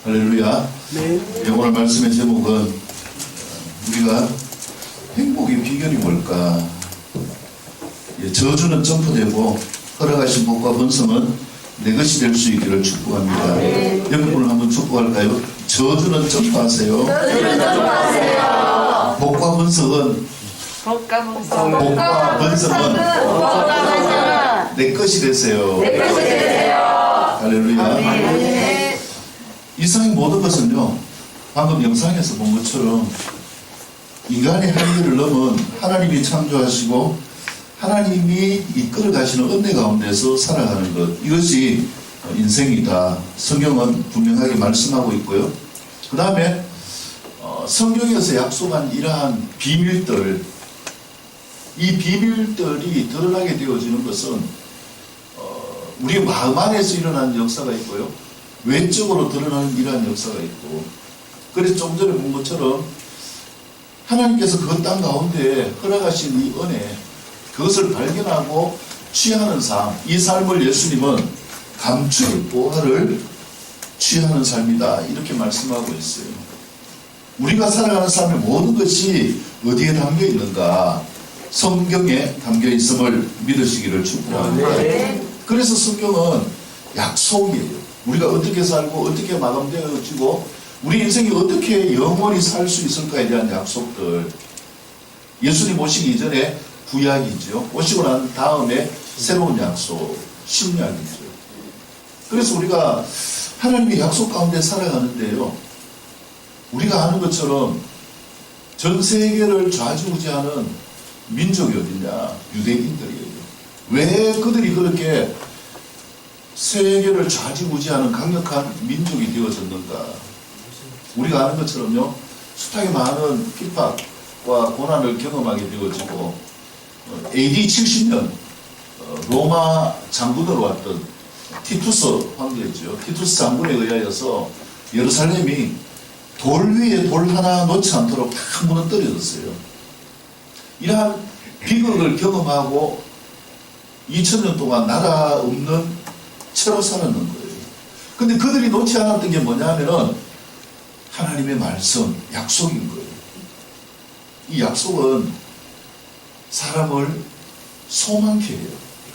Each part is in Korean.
할렐루야. 네. 오늘 말씀의 제목은 우리가 행복의 비결이 뭘까? 저주는 점프되고 허락하신 복과 번성은 내 것이 될 수 있기를 축복합니다. 옆에 분을 한번 축복할까요? 저주는 점프하세요. 복과 번성은 내 것이 되세요. 할렐루야. 이 세상의 모든 것은요, 방금 영상에서 본 것처럼 인간의 한계를 넘은 하나님이 창조하시고 하나님이 이끌어 가시는 은혜 가운데서 살아가는 것, 이것이 인생이다. 성경은 분명하게 말씀하고 있고요. 그 다음에 성경에서 약속한 이러한 비밀들, 이 비밀들이 드러나게 되어지는 것은 우리 마음 안에서 일어나는 역사가 있고요, 외적으로 드러나는 이러한 역사가 있고, 그래서 좀 전에 본 것처럼 하나님께서 그 땅 가운데 허락하신 이 은혜, 그것을 발견하고 취하는 삶, 이 삶을 예수님은 감출 보화를 취하는 삶이다, 이렇게 말씀하고 있어요. 우리가 살아가는 삶의 모든 것이 어디에 담겨 있는가? 성경에 담겨 있음을 믿으시기를 축복합니다. 그래서 성경은 약속이에요. 우리가 어떻게 살고 어떻게 마감되어지고 우리 인생이 어떻게 영원히 살 수 있을까에 대한 약속들. 예수님 오시기 이전에 구약이죠. 오시고 난 다음에 새로운 약속, 신약이죠. 그래서 우리가 하나님의 약속 가운데 살아가는데요, 우리가 아는 것처럼 전 세계를 좌지우지하는 민족이 어디냐? 유대인들이에요. 왜 그들이 그렇게 세계를 좌지우지하는 강력한 민족이 되어졌는가? 우리가 아는 것처럼요, 숱하게 많은 핍박과 고난을 경험하게 되어지고, AD 70년 로마 장군으로 왔던 티투스 황제죠. 티투스 장군에 의하여서 예루살렘이 돌 위에 돌 하나 놓지 않도록 다 무너뜨려졌어요. 이러한 비극을 경험하고 2000년 동안 나라 없는 채로 살았는 거예요. 근데 그들이 놓지 않았던 게 뭐냐면은 하나님의 말씀, 약속인 거예요. 이 약속은 사람을 소망케 해요.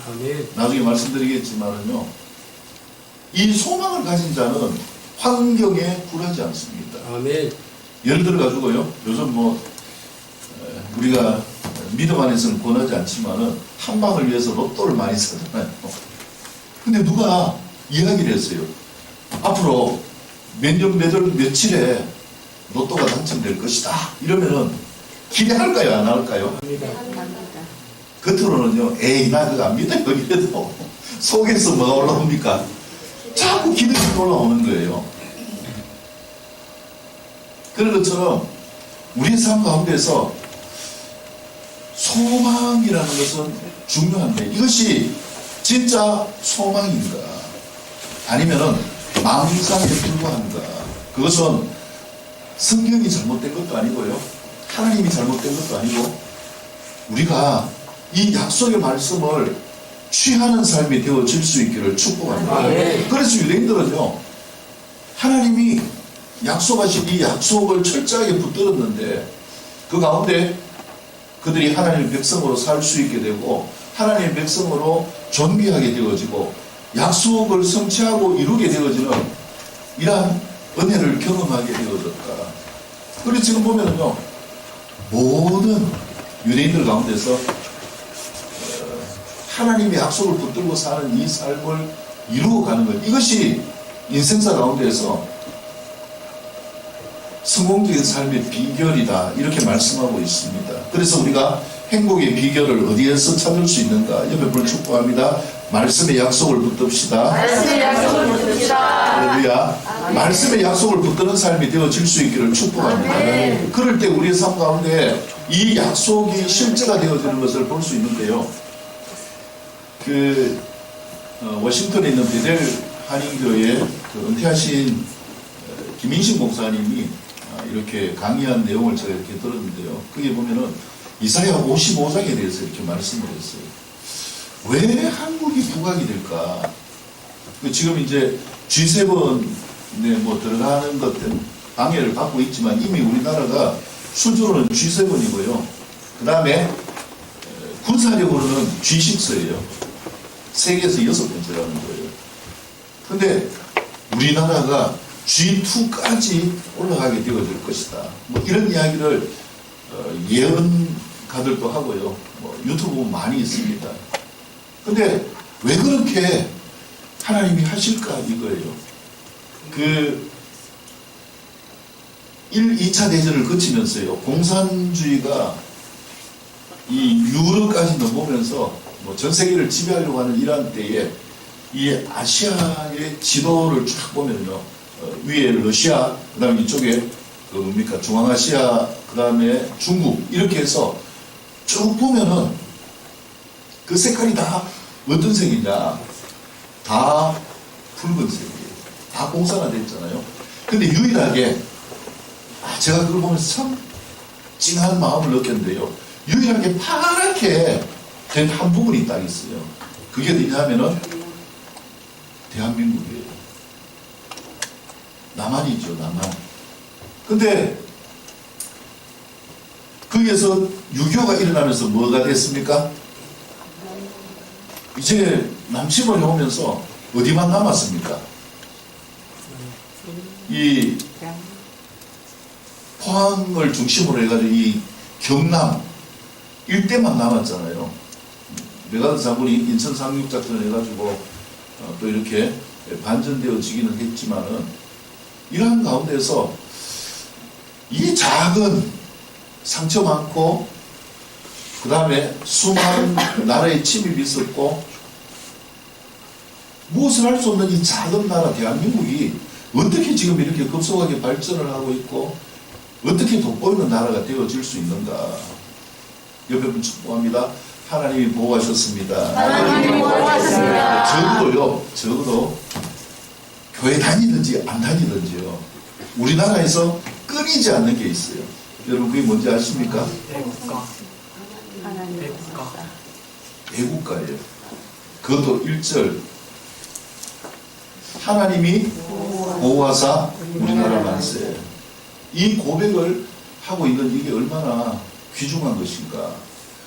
아멘. 나중에 말씀드리겠지만은요, 이 소망을 가진 자는 환경에 굴하지 않습니다. 아멘. 예를 들어 가지고요, 요즘 우리가 믿음 안에서는 권하지 않지만은 한방을 위해서 로또를 많이 사잖아요. 근데 누가 이야기를 했어요. 앞으로 몇 년, 며칠에 로또가 당첨될 것이다. 이러면은 기대할까요? 안 할까요? 합니다. 겉으로는요, 에이, 나 그거 안 믿어요. 이래도 속에서 뭐가 올라옵니까? 자꾸 기대가 올라오는 거예요. 그런 것처럼 우리 삶 가운데서 소망이라는 것은 중요한데, 이것이 진짜 소망인가? 아니면은 망상에 불과한가? 그것은 성경이 잘못된 것도 아니고요, 하나님이 잘못된 것도 아니고, 우리가 이 약속의 말씀을 취하는 삶이 되어질 수 있기를 축복합니다. 그래서 유대인들은요, 하나님이 약속하신 이 약속을 철저하게 붙들었는데, 그 가운데 그들이 하나님의 백성으로 살 수 있게 되고 하나님의 백성으로 존귀하게 되어지고 약속을 성취하고 이루게 되어지는 이러한 은혜를 경험하게 되어졌다. 그리고 지금 보면은요, 모든 유대인들 가운데서 하나님의 약속을 붙들고 사는 이 삶을 이루어가는 것, 이것이 인생사 가운데서 성공적인 삶의 비결이다, 이렇게 말씀하고 있습니다. 그래서 우리가 행복의 비결을 어디에서 찾을 수 있는가? 옆에 분을 축복합니다. 말씀의 약속을 붙듭시다. 할렐루야. 말씀의 약속을 붙드는 삶이 되어질 수 있기를 축복합니다. 그럴 때 우리의 삶 가운데 이 약속이 실제가 되어지는 것을 볼 수 있는데요, 워싱턴에 있는 베델 한인교회 은퇴하신 김인식 목사님이 이렇게 강의한 내용을 제가 이렇게 들었는데요, 그게 보면은 이사야 55장에 대해서 이렇게 말씀을 했어요. 왜 한국이 부각이 될까? 지금 이제 G7 뭐 들어가는 것 때문에 방해를 받고 있지만 이미 우리나라가 수주로는 G7이고요. 그 다음에 군사력으로는 G6예요. 세계에서 6번째라는 거예요. 근데 우리나라가 G2까지 올라가게 되어질 것이다. 뭐 이런 이야기를 예언가들도 하고요. 뭐 유튜브 보면 많이 있습니다. 근데 왜 그렇게 하나님이 하실까 이거예요. 그 1, 2차 대전을 거치면서요. 공산주의가 이 유럽까지 넘어오면서 뭐 전 세계를 지배하려고 하는 이러한 때에 이 아시아의 지도를 쫙 보면요. 위에 러시아, 그 다음에 이쪽에 그 뭡니까 중앙아시아, 그 다음에 중국 이렇게 해서 쭉 보면은 그 색깔이 다 어떤 색이냐, 다 붉은색이에요. 다 공산화되어 있잖아요. 근데 유일하게 제가 그걸 보면서 참 찡한 마음을 느꼈는데요. 유일하게 파랗게 된 한 부분이 딱 있어요. 그게 어디냐면은 대한민국이에요. 남한이죠, 남한. 근데 거기에서 유교가 일어나면서 뭐가 됐습니까? 이제 남침을 해오면서 어디만 남았습니까? 이 포항을 중심으로 해가지고 이 경남 일대만 남았잖아요. 메가드 장군이 인천 상륙작전을 해가지고 또 이렇게 반전되어지기는 했지만은 이러한 가운데서 이 작은 상처 많고 그 다음에 수많은 나라의 침입이 있었고 무엇을 할 수 없는 이 작은 나라 대한민국이 어떻게 지금 이렇게 급속하게 발전을 하고 있고 어떻게 돋보이는 나라가 되어질 수 있는가. 여러분 축복합니다. 하나님이 보호하셨습니다. 하나님이 보호하셨습니다. 적어도 교회 다니든지 안 다니든지요. 우리나라에서 끊이지 않는 게 있어요. 여러분 그게 뭔지 아십니까? 애국가. 애국가예요. 그것도 1절 하나님이 보호하사 우리나라 만세. 이 고백을 하고 있는 이게 얼마나 귀중한 것인가.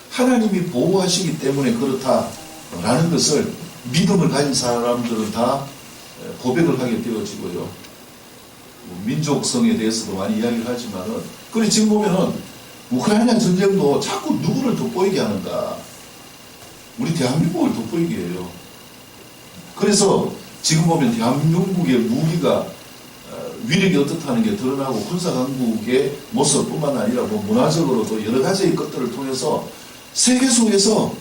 하나님이 보호하시기 때문에 그렇다라는 것을 믿음을 가진 사람들은 다 고백을 하게 되어지고요. 민족성에 대해서도 많이 이야기를 하지만은, 그래 지금 보면은 우크라이나 전쟁도 자꾸 누구를 돋보이게 하는가? 우리 대한민국을 돋보이게 해요. 그래서 지금 보면 대한민국의 무기가 위력이 어떻다는 게 드러나고 군사강국의 모습뿐만 아니라 뭐 문화적으로도 여러 가지의 것들을 통해서 세계 속에서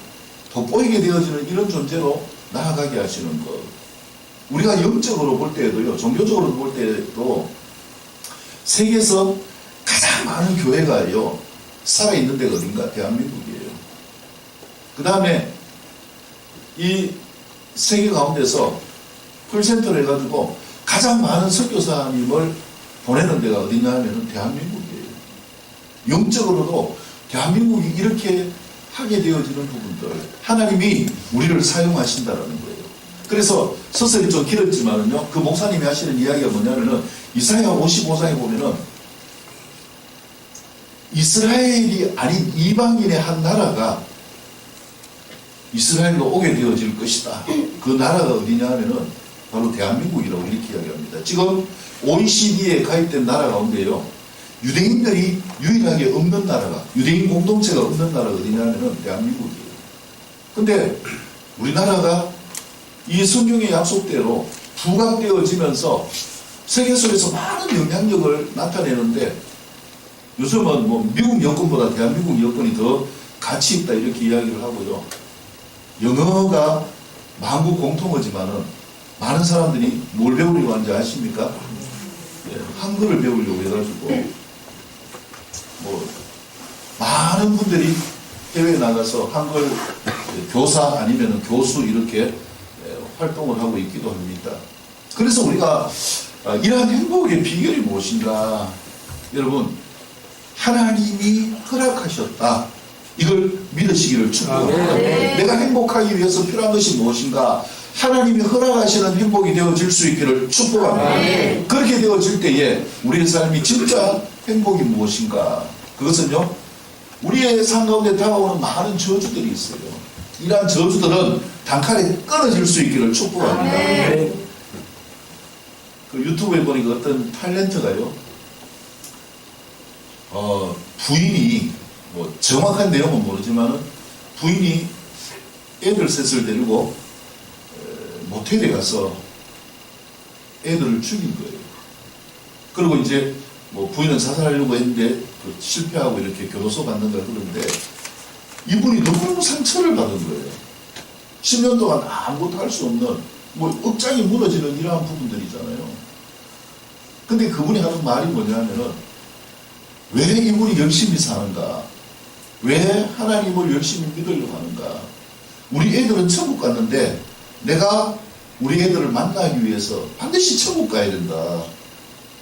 돋보이게 되어지는 이런 존재로 나아가게 하시는 것. 우리가 영적으로 볼 때에도요, 종교적으로 볼 때에도 세계에서 가장 많은 교회가요, 살아있는 데가 어딘가? 대한민국이에요. 그 다음에 이 세계 가운데서 콜센터를 해가지고 가장 많은 선교사님을 보내는 데가 어디냐 하면 대한민국이에요. 영적으로도 대한민국이 이렇게 하게 되어지는 부분들, 하나님이 우리를 사용하신다라는 거예요. 그래서 서설이 좀 길었지만은요, 그 목사님이 하시는 이야기가 뭐냐면은 이사야 55장에 보면은 이스라엘이 아닌 이방인의 한 나라가 이스라엘로 오게 되어질 것이다. 그 나라가 어디냐 하면은 바로 대한민국이라고 이렇게 이야기합니다. 지금 OECD에 가입된 나라 가운데요, 유대인들이 유일하게 없는 나라가, 유대인 공동체가 없는 나라가 어디냐 하면은 대한민국이에요. 근데 우리나라가 이 성경의 약속대로 부각되어지면서 세계 속에서 많은 영향력을 나타내는데, 요즘은 뭐 미국 여권보다 대한민국 여권이 더 가치 있다 이렇게 이야기를 하고요. 영어가 만국 공통어지만은 많은 사람들이 뭘 배우려고 하는지 아십니까? 예, 한글을 배우려고 해가지고 뭐 많은 분들이 해외에 나가서 한글 교사 아니면 교수 이렇게 활동을 하고 있기도 합니다. 그래서 우리가 이러한 행복의 비결이 무엇인가? 여러분, 하나님이 허락하셨다. 이걸 믿으시기를 축복합니다. 네. 내가 행복하기 위해서 필요한 것이 무엇인가? 하나님이 허락하시는 행복이 되어질 수 있기를 축복합니다. 그렇게 되어질 때에 우리의 삶이 진짜 행복이 무엇인가? 그것은요, 우리의 삶 가운데 다가오는 많은 저주들이 있어요. 이러한 저주들은 단칼에 끊어질 수 있기를 축복합니다. 그 유튜브에 보니까 어떤 탤런트가요, 부인이, 뭐 정확한 내용은 모르지만은 부인이 애들 셋을 데리고 모텔에 가서 애들을 죽인 거예요. 그리고 이제 뭐 부인은 자살하려고 했는데 그 실패하고 이렇게 교도소 갔는가 그러는데 이분이 너무 상처를 받은 거예요. 10년 동안 아무것도 할 수 없는, 뭐 억장이 무너지는 이러한 부분들이잖아요. 근데 그분이 하는 말이 뭐냐면은, 왜 이분이 열심히 사는가? 왜 하나님을 열심히 믿으려고 하는가? 우리 애들은 천국 갔는데 내가 우리 애들을 만나기 위해서 반드시 천국 가야 된다.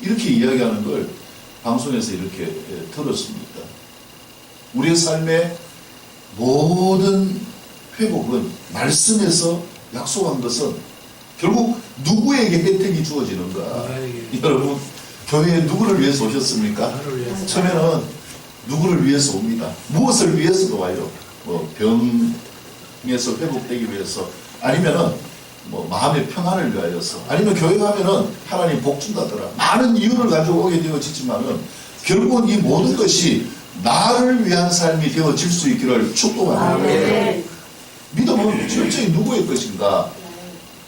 이렇게 이야기하는 걸 방송에서 이렇게 들었습니다. 우리의 삶의 모든 회복은 말씀에서 약속한 것은 결국 누구에게 혜택이 주어지는가? 여러분, 교회에 누구를 위해서 오셨습니까? 처음에는 누구를 위해서 옵니다. 무엇을 위해서도 와요? 뭐 병에서 회복되기 위해서, 아니면은 뭐 마음의 평안을 위하여서, 아니면 교회 가면은 하나님 복 준다더라. 많은 이유를 가지고 오게 되어지지만은 결국은 이 모든 것이 나를 위한 삶이 되어질 수 있기를 축복합니다. 믿음은 철저히 누구의 것인가?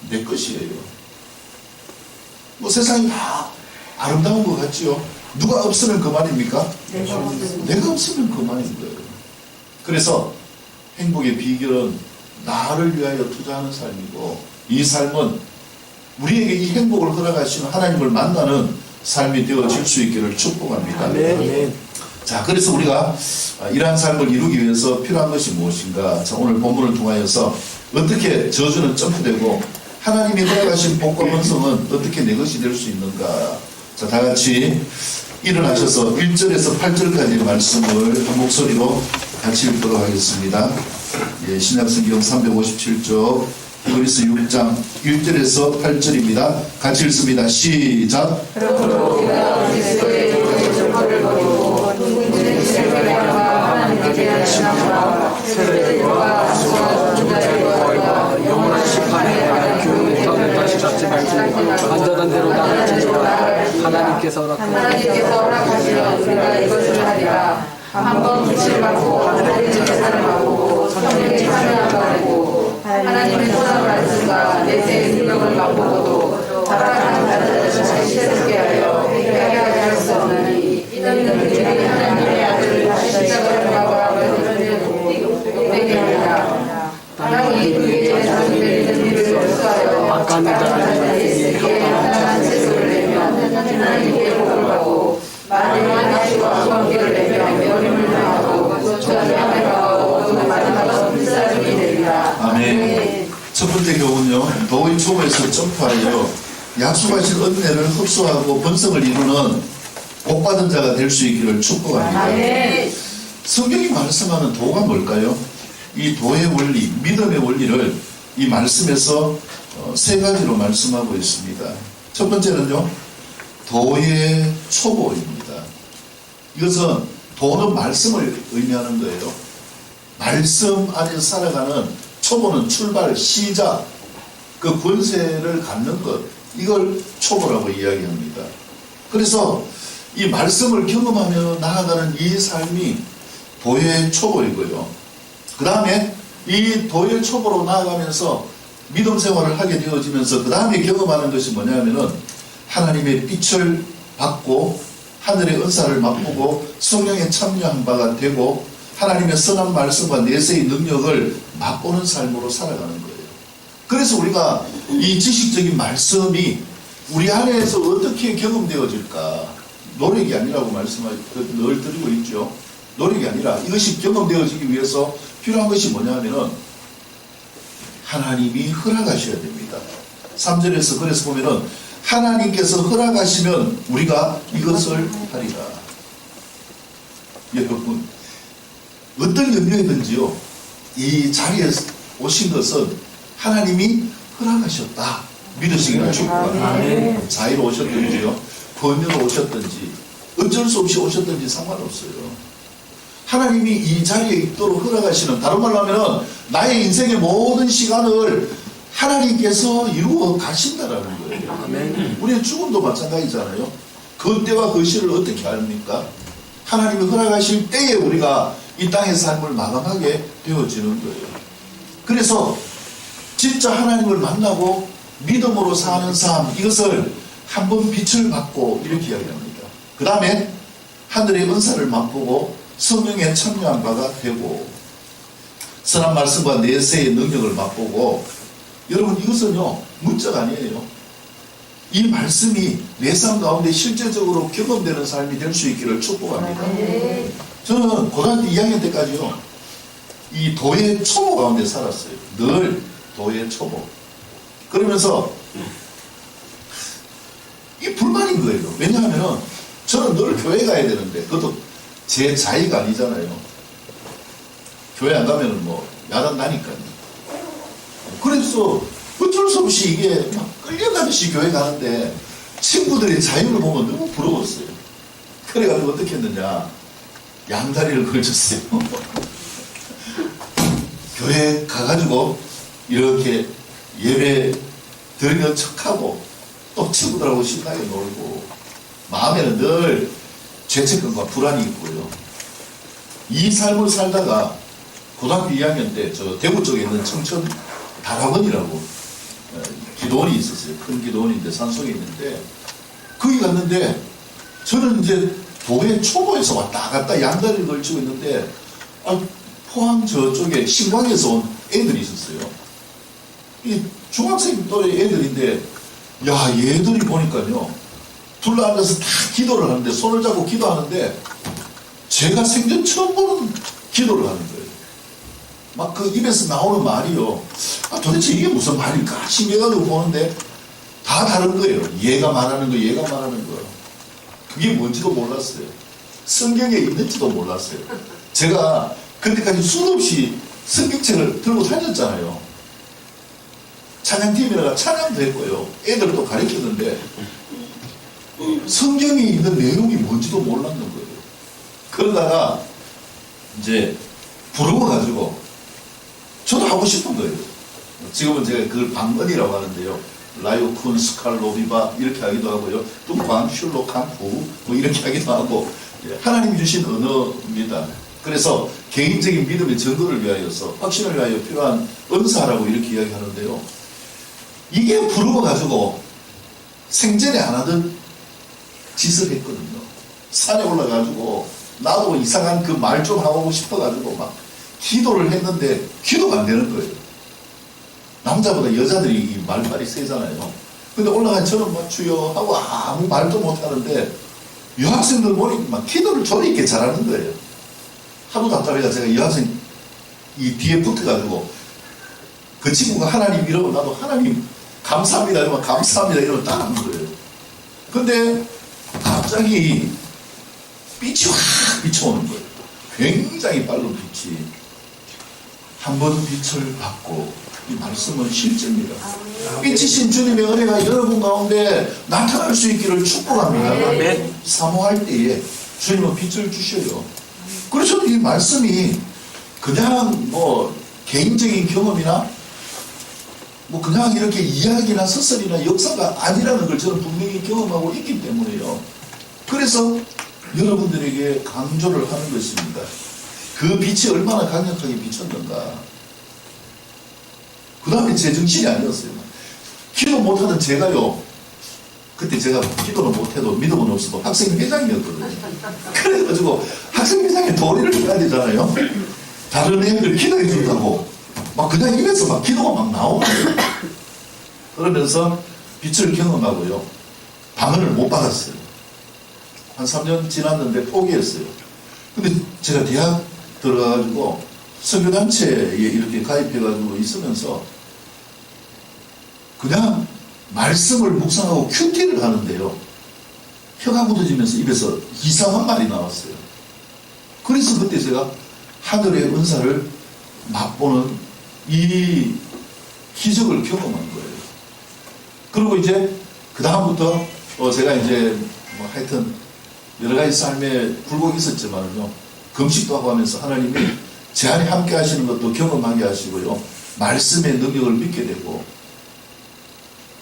내 것이에요. 뭐 세상이 다 아름다운 것 같지요? 누가 없으면 그만입니까? 내가 없으면 그만인 거예요. 그래서 행복의 비결은 나를 위하여 투자하는 삶이고, 이 삶은 우리에게 이 행복을 허락하시는 하나님을 만나는 삶이 되어질 수 있기를 축복합니다. 자, 그래서 우리가 이러한 삶을 이루기 위해서 필요한 것이 무엇인가? 자, 오늘 본문을 통하여서 어떻게 저주는 점프되고 하나님이 허락하신 복과 번성은 어떻게 내 것이 될 수 있는가? 자, 다 같이 일어나셔서 1절에서 8절까지의 말씀을 한 목소리로 같이 읽도록 하겠습니다. 예, 신약성경 357쪽 히브리서 6장 1절에서 8절입니다. 같이 읽습니다. 시작. 그러므로 우리가 그리스도의 조건을 거두고 누군지는 실패함과 하나님께 대한 신앙과 세대들과 수와 존자들과 영원한 심판에 관한 교훈을 다시 잡지 말고 안전한 대로 나아가지라. 하나님께서 허락하시면 우리가 이것을 하리라. 한번 부실받고 하나님의 사랑하고 성령의 참여함을 받고 하나님의 선한 말씀과 내세의 능력을 맛보고도 타락하는 자들을 다시 새롭게 하여 회개하게 할 수 없나니 이는 그들이 하나님의 아들을 다시 십자가로 박아 복되게 하리라. 하나님이 그에게 자기들의 일을 역사하여 악한 자들에게 하나님의 세수를 내며 하나님께 복을 받고 많은 하나님과 관계를 내며 명령을 당하고 조차를 하고 마지막으로 불사름이 되리라. 아멘. 첫 번째 교훈요, 도의 초보에서 점프하여 약속하신 은혜를 흡수하고 번성을 이루는 복받은 자가 될 수 있기를 축복합니다. 성경이 말씀하는 도가 뭘까요? 이 도의 원리, 믿음의 원리를 이 말씀에서 세 가지로 말씀하고 있습니다. 첫 번째는요, 도의 초보입니다. 이것은 도는 말씀을 의미하는 거예요. 말씀 안에서 살아가는 초보는 출발, 시작, 그 권세를 갖는 것, 이걸 초보라고 이야기합니다. 그래서 이 말씀을 경험하며 나아가는 이 삶이 도의 초보이고요. 그 다음에 이 도의 초보로 나아가면서 믿음 생활을 하게 되어지면서 그 다음에 경험하는 것이 뭐냐면은 하나님의 빛을 받고 하늘의 은사를 맛보고 성령에 참여한 바가 되고 하나님의 선한 말씀과 내세의 능력을 맛보는 삶으로 살아가는 거예요. 그래서 우리가 이 지식적인 말씀이 우리 안에서 어떻게 경험되어질까? 노력이 아니라고 말씀을 늘 드리고 있죠. 노력이 아니라 이것이 경험되어지기 위해서 필요한 것이 뭐냐면은 하나님이 허락하셔야 됩니다. 3절에서 그래서 보면은 하나님께서 허락하시면 우리가 이것을 하리라. 여러분, 어떤 염려이든지요, 이 자리에 오신 것은 하나님이 허락하셨다. 믿으시기를 축복합니다. 자유로 오셨든지요, 번유로 오셨든지, 어쩔 수 없이 오셨든지 상관없어요. 하나님이 이 자리에 있도록 허락하시는, 다른 말로 하면 나의 인생의 모든 시간을 하나님께서 이루어 가신다라는 거예요. 우리의 죽음도 마찬가지잖아요. 그 때와 그 시를 어떻게 합니까? 하나님이 허락하실 때에 우리가 이 땅의 삶을 마감하게 되어지는 거예요. 그래서 진짜 하나님을 만나고 믿음으로 사는 삶, 이것을 한번 빛을 받고 이렇게 이야기합니다. 그 다음에 하늘의 은사를 맛보고 성령에 참여한 바가 되고, 선한 말씀과 내세의 능력을 맛보고. 여러분, 이것은요 문자가 아니에요. 이 말씀이 내 삶 가운데 실제적으로 경험되는 삶이 될 수 있기를 축복합니다. 저는 고등학교 2학년 때까지요 이 도의 초보 가운데 살았어요. 늘 도의 초보. 그러면서 이 불만인 거예요. 왜냐하면 저는 늘 교회 가야 되는데, 그것도 제 자의가 아니잖아요. 교회 안 가면 뭐 야단 나니까요. 그래서 어쩔 수 없이 이게 막 끌려가듯이 교회 가는데 친구들의 자유를 보면 너무 부러웠어요. 그래가지고 어떻게 했느냐, 양다리를 걸쳤어요. 교회 가가지고 이렇게 예배 드리는 척하고 또 친구들하고 신나게 놀고, 마음에는 늘 죄책감과 불안이 있고요. 이 삶을 살다가 고등학교 2학년 때 저 대구 쪽에 있는 청천 다락원이라고 기도원이 있었어요. 큰 기도원인데 산속에 있는데, 거기 갔는데 저는 이제 도의 초보에서 왔다 갔다 양다리를 걸치고 있는데, 포항 저쪽에 신광에서 온 애들이 있었어요. 이 중학생 또래 애들인데, 야, 얘들이 보니까요 둘러앉아서 다 기도를 하는데, 손을 잡고 기도하는데 제가 생전 처음 보는 기도를 하는 거예요. 막 그 입에서 나오는 말이요, 도대체 이게 무슨 말일까 신기해가지고 보는데 다 다른 거예요. 얘가 말하는 거, 얘가 말하는 거. 그게 뭔지도 몰랐어요. 성경에 있는지도 몰랐어요. 제가 그때까지 수도 없이 성경책을 들고 다녔잖아요. 찬양팀이라가 찬양도 했고요. 애들도 가르쳤는데 성경에 있는 내용이 뭔지도 몰랐는 거예요. 그러다가 이제 부러워가지고 저도 하고 싶은 거예요. 지금은 제가 그걸 방언이라고 하는데요. 라요쿤, 스칼로비바 이렇게 하기도 하고요. 또 광슐로 칸푸 뭐 이렇게 하기도 하고, 하나님이 주신 언어입니다. 그래서 개인적인 믿음의 증거를 위하여서, 확신을 위하여 필요한 은사라고 이렇게 이야기하는데요. 이게 부러워가지고 생전에 안 하던 짓을 했거든요. 산에 올라가지고 나도 이상한 그 말 좀 하고 싶어가지고 막 기도를 했는데 기도가 안 되는 거예요. 남자보다 여자들이 이 말빨이 세잖아요. 근데 올라간 저는 막 주여 하고 아무 말도 못 하는데, 여학생들 보니 막 기도를 저리 있게 잘하는 거예요. 하도 답답해서 제가 여학생 이 뒤에 붙어가지고, 그 친구가 하나님 이러고 나도 하나님 감사합니다 이러면 감사합니다 이러면 따라하는 거예요. 근데 갑자기 빛이 확 비춰오는 거예요. 굉장히 빠른 빛이. 한번 빛을 받고, 이 말씀은 실제입니다. 빛이신 주님의 은혜가 여러분 가운데 나타날 수 있기를 축복합니다. 사모할 때에 주님은 빛을 주셔요. 그래서 이 말씀이 그냥 뭐 개인적인 경험이나 뭐 그냥 이렇게 이야기나 서설이나 역사가 아니라는 걸 저는 분명히 경험하고 있기 때문에요. 그래서 여러분들에게 강조를 하는 것입니다. 그 빛이 얼마나 강력하게 비쳤는가. 그 다음에 제정신이 아니었어요. 기도 못하던 제가요, 그때 제가 기도는 못해도 믿음은 없어도 학생회장이었거든요. 그래가지고 학생회장에 도리를 해야 되잖아요. 다른 애들 기도해 준다고 막 그냥 입에서 막 기도가 막 나오는 거예요. 그러면서 빛을 경험하고요, 방언을 못 받았어요. 한 3년 지났는데 포기했어요. 근데 제가 대학 들어가가지고 선교단체에 이렇게 가입해가지고 있으면서 그냥 말씀을 묵상하고 큐티를 하는데요, 혀가 묻어지면서 입에서 이상한 말이 나왔어요. 그래서 그때 제가 하늘의 은사를 맛보는 이 기적을 경험한 거예요. 그리고 이제 그 다음부터 제가 이제 뭐 하여튼 여러 가지 삶에 굴곡이 있었지만요, 금식도 하고 하면서 하나님이 제 안에 함께 하시는 것도 경험하게 하시고요, 말씀의 능력을 믿게 되고,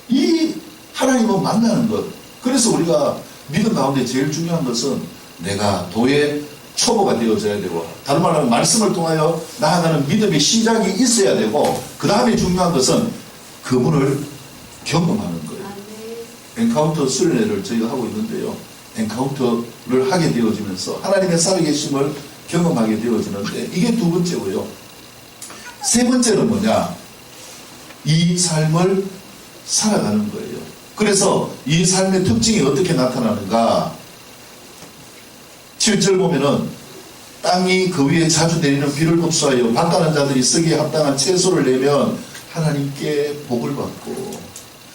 이 하나님을 만나는 것. 그래서 우리가 믿음 가운데 제일 중요한 것은 내가 도의 초보가 되어져야 되고, 다른 말로 하면 말씀을 통하여 나아가는 믿음의 시작이 있어야 되고, 그 다음에 중요한 것은 그분을 경험하는 거예요. 엔카운터 수련회를 저희가 하고 있는데요, 엔카운터를 하게 되어지면서 하나님의 살아계심을 경험하게 되어지는데, 이게 두 번째고요. 세 번째는 뭐냐? 이 삶을 살아가는 거예요. 그래서 이 삶의 특징이 어떻게 나타나는가? 7절 보면은 땅이 그 위에 자주 내리는 비를 흡수하여 밭가는 자들이 쓰기에 합당한 채소를 내면 하나님께 복을 받고,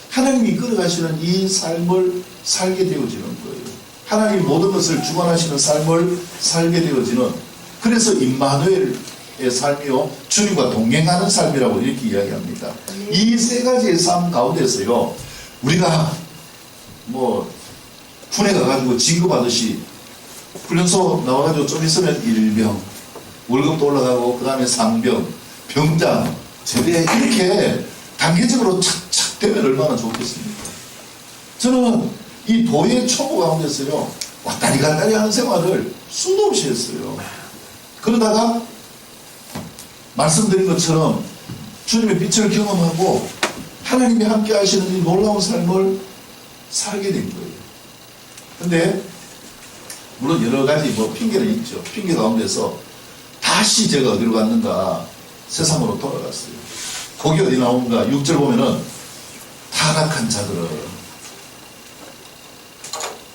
하나님이 끌어가시는 이 삶을 살게 되어지는 거예요. 하나님 모든 것을 주관하시는 삶을 살게 되어지는, 그래서 임마누엘의 삶이요, 주님과 동행하는 삶이라고 이렇게 이야기합니다. 이 세 가지의 삶 가운데서요, 우리가 뭐 군에 가가지고 진급하듯이 훈련소 나와가지고 좀 있으면 일병, 월급도 올라가고 그 다음에 상병, 병장, 제대, 이렇게 단계적으로 착착 되면 얼마나 좋겠습니까? 저는 이 도의 초보 가운데서요, 왔다리 갔다리 하는 생활을 수도 없이 했어요. 그러다가 말씀드린 것처럼 주님의 빛을 경험하고 하나님이 함께 하시는 이 놀라운 삶을 살게 된 거예요. 근데 물론 여러 가지 뭐 핑계는 있죠. 핑계 가운데서 다시 제가 어디로 갔는가? 세상으로 돌아갔어요. 거기 어디 나오는가? 6절 보면은 타락한 자들은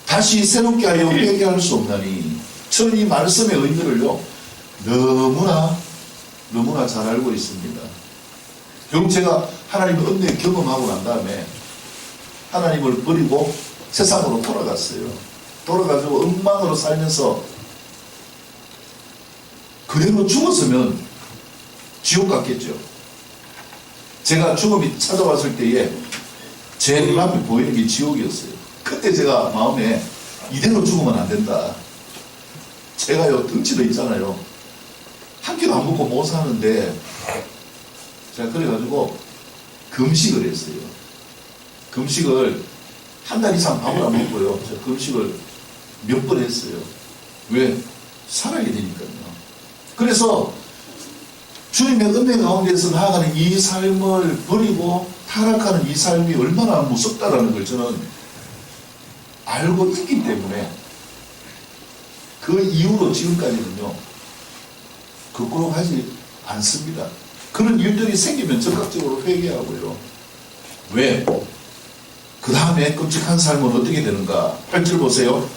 다시 새롭게 하여 회개할 수 없나니. 저는 이 말씀의 의미를요, 너무나 잘 알고 있습니다. 결국 제가 하나님의 은혜 경험하고 난 다음에 하나님을 버리고 세상으로 돌아갔어요. 돌아가지고 엉망으로 살면서 그대로 죽었으면 지옥 같겠죠. 제가 죽음이 찾아왔을 때에 제 눈앞에 보이는 게 지옥이었어요. 그때 제가 마음에 이대로 죽으면 안 된다. 제가요, 덩치도 있잖아요. 한 끼도 안 먹고 못 사는데, 제가 그래가지고 금식을 했어요. 금식을 한 달 이상 밥을 안 먹고요, 제가 금식을 몇 번 했어요. 왜? 살아야 되니까요. 그래서 주님의 은혜 가운데서 나아가는 이 삶을 버리고 타락하는 이 삶이 얼마나 무섭다라는 걸 저는 알고 있기 때문에, 그 이후로 지금까지는요, 거꾸로 가지 않습니다. 그런 일들이 생기면 적극적으로 회개하고요. 왜? 그 다음에 끔찍한 삶은 어떻게 되는가? 8절 보세요.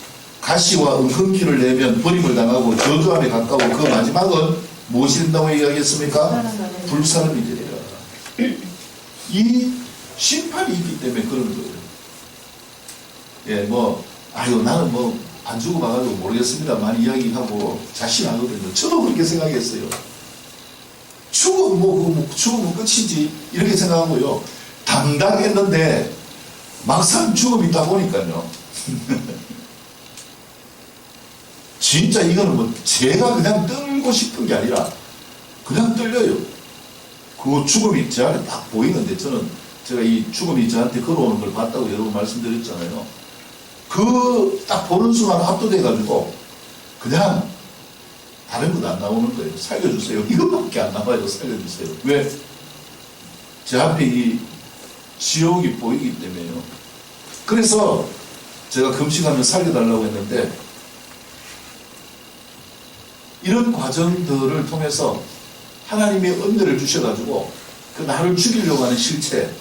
가시와 은근키를 내면 버림을 당하고 저주함에 가까워 그 마지막은 무엇이 된다고 이야기했습니까? 불사름이 되리라. 이 심판이 있기 때문에 그런 거예요. 예, 뭐, 아유, 나는 뭐, 안 죽어봐가지고 모르겠습니다. 많이 이야기하고 자신하거든요. 저도 그렇게 생각했어요. 죽으면 끝이지. 이렇게 생각하고요. 당당했는데, 막상 죽음이 있다 보니까요. 진짜 이거는 뭐, 제가 그냥 떨고 싶은 게 아니라, 그냥 떨려요. 그 죽음이 제 안에 딱 보이는데, 제가 이 죽음이 저한테 걸어오는 걸 봤다고 여러 번 말씀드렸잖아요. 그 딱 보는 순간 압도돼가지고 그냥 다른 것도 안 나오는 거예요. 살려주세요. 이것밖에 안 나와요. 살려주세요. 왜? 제 앞에 이 지옥이 보이기 때문에요. 그래서 제가 금식하면 살려달라고 했는데, 이런 과정들을 통해서 하나님의 은혜를 주셔가지고 그 나를 죽이려고 하는 실체,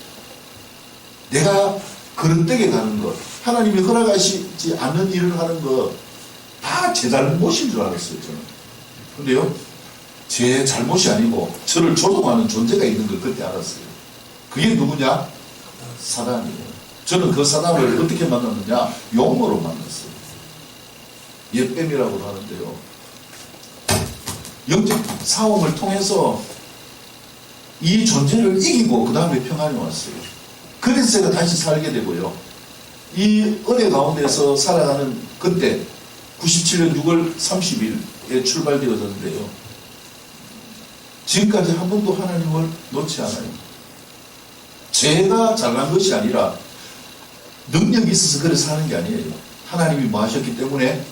내가 그릇되게 가는 것, 하나님이 허락하시지 않는 일을 하는 것, 다 제 잘못인 줄 알았어요, 저는. 근데요, 제 잘못이 아니고 저를 조종하는 존재가 있는 걸 그때 알았어요. 그게 누구냐? 사단이에요. 저는 그 사단을 어떻게 만났느냐? 용어로 만났어요. 옛뱀이라고 하는데요. 영적 싸움을 통해서 이 존재를 이기고 그 다음에 평안이 왔어요. 그래서 제가 다시 살게 되고요. 이 은혜 가운데서 살아가는 그때 97년 6월 30일에 출발되어졌는데요. 지금까지 한 번도 하나님을 놓지 않아요. 제가 잘난 것이 아니라 능력이 있어서 그래서 하는 게 아니에요. 하나님이 뭐 하셨기 때문에,